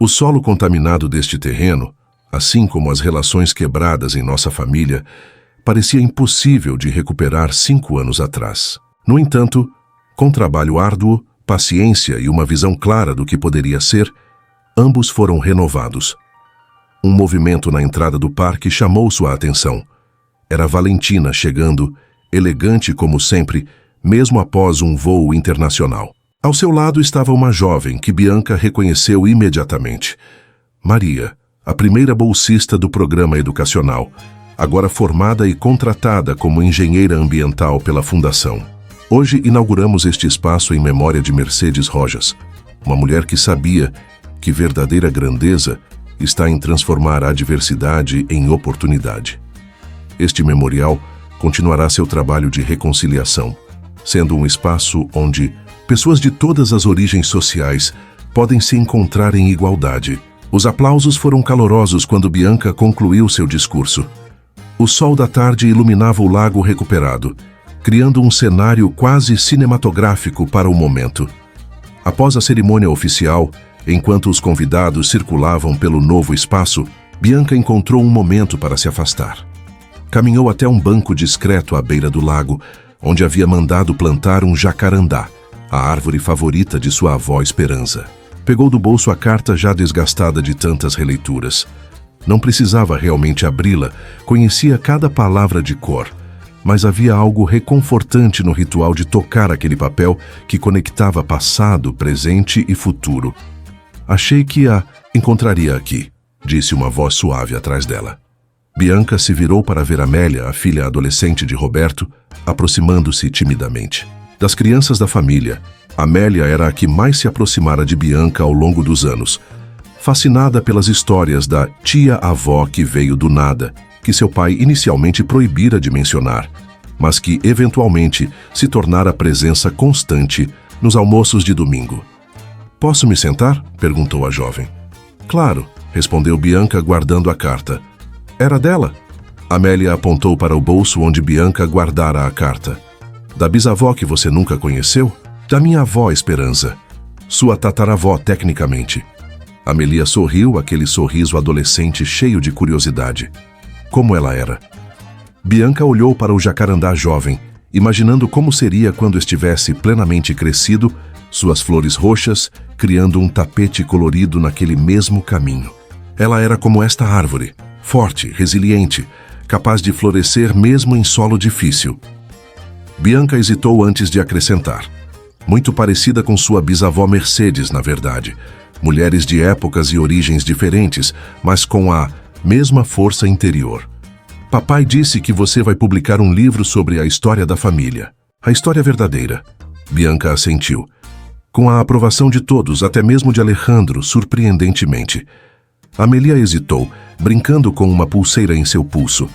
O solo contaminado deste terreno, assim como as relações quebradas em nossa família, parecia impossível de recuperar 5 anos atrás. No entanto, com trabalho árduo, paciência e uma visão clara do que poderia ser, ambos foram renovados. Um movimento na entrada do parque chamou sua atenção. Era Valentina chegando, elegante como sempre, mesmo após um voo internacional. Ao seu lado estava uma jovem que Bianca reconheceu imediatamente. Maria, a primeira bolsista do programa educacional, agora formada e contratada como engenheira ambiental pela Fundação. Hoje inauguramos este espaço em memória de Mercedes Rojas, uma mulher que sabia que verdadeira grandeza está em transformar a adversidade em oportunidade. Este memorial continuará seu trabalho de reconciliação, sendo um espaço onde pessoas de todas as origens sociais podem se encontrar em igualdade. Os aplausos foram calorosos quando Bianca concluiu seu discurso. O sol da tarde iluminava o lago recuperado, criando um cenário quase cinematográfico para o momento. Após a cerimônia oficial, enquanto os convidados circulavam pelo novo espaço, Bianca encontrou um momento para se afastar. Caminhou até um banco discreto à beira do lago, onde havia mandado plantar um jacarandá, a árvore favorita de sua avó Esperança. Pegou do bolso a carta já desgastada de tantas releituras. Não precisava realmente abri-la, conhecia cada palavra de cor, mas havia algo reconfortante no ritual de tocar aquele papel que conectava passado, presente e futuro. Achei que a encontraria aqui, disse uma voz suave atrás dela. Bianca se virou para ver Amélia, a filha adolescente de Roberto, aproximando-se timidamente. Das crianças da família, Amélia era a que mais se aproximara de Bianca ao longo dos anos, fascinada pelas histórias da tia-avó que veio do nada, que seu pai inicialmente proibira de mencionar, mas que, eventualmente, se tornara presença constante nos almoços de domingo. "Posso me sentar?" perguntou a jovem. "Claro", respondeu Bianca guardando a carta. "Era dela?" Amélia apontou para o bolso onde Bianca guardara a carta. "Da bisavó que você nunca conheceu?" "Da minha avó Esperança. Sua tataravó, tecnicamente." Amélia sorriu, aquele sorriso adolescente cheio de curiosidade. Como ela era? Bianca olhou para o jacarandá jovem, imaginando como seria quando estivesse plenamente crescido, suas flores roxas, criando um tapete colorido naquele mesmo caminho. Ela era como esta árvore, forte, resiliente, capaz de florescer mesmo em solo difícil. Bianca hesitou antes de acrescentar. Muito parecida com sua bisavó Mercedes, na verdade. Mulheres de épocas e origens diferentes, mas com a mesma força interior. "Papai disse que você vai publicar um livro sobre a história da família. A história verdadeira." Bianca assentiu. Com a aprovação de todos, até mesmo de Alejandro, surpreendentemente. Amélia hesitou, brincando com uma pulseira em seu pulso.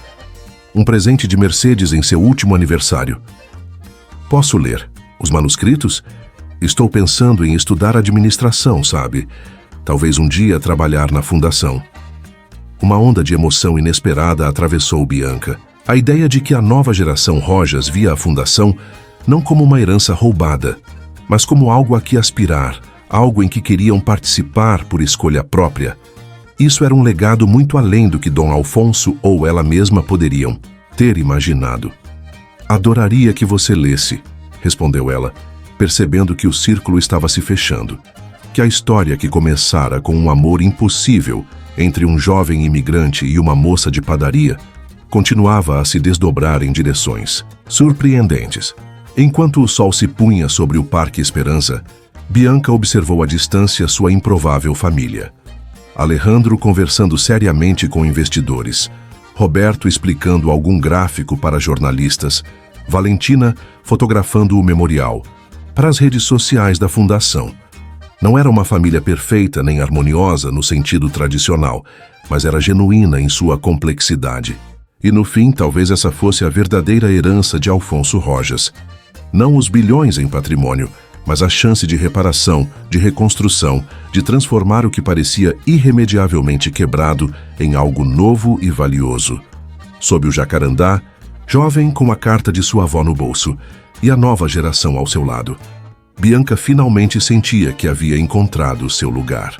Um presente de Mercedes em seu último aniversário. "Posso ler os manuscritos? Estou pensando em estudar administração, sabe? Talvez um dia trabalhar na fundação." Uma onda de emoção inesperada atravessou Bianca. A ideia de que a nova geração Rojas via a fundação não como uma herança roubada, mas como algo a que aspirar, algo em que queriam participar por escolha própria. Isso era um legado muito além do que Dom Alfonso ou ela mesma poderiam ter imaginado. "Adoraria que você lesse", respondeu ela, percebendo que o círculo estava se fechando, que a história que começara com um amor impossível entre um jovem imigrante e uma moça de padaria continuava a se desdobrar em direções surpreendentes. Enquanto o sol se punha sobre o Parque Esperança, Bianca observou à distância sua improvável família. Alejandro conversando seriamente com investidores, Roberto explicando algum gráfico para jornalistas, Valentina fotografando o memorial para as redes sociais da fundação. Não era uma família perfeita nem harmoniosa no sentido tradicional, mas era genuína em sua complexidade. E no fim, talvez essa fosse a verdadeira herança de Alfonso Rojas. Não os bilhões em patrimônio, mas a chance de reparação, de reconstrução, de transformar o que parecia irremediavelmente quebrado em algo novo e valioso. Sob o jacarandá, jovem com a carta de sua avó no bolso e a nova geração ao seu lado, Bianca finalmente sentia que havia encontrado seu lugar.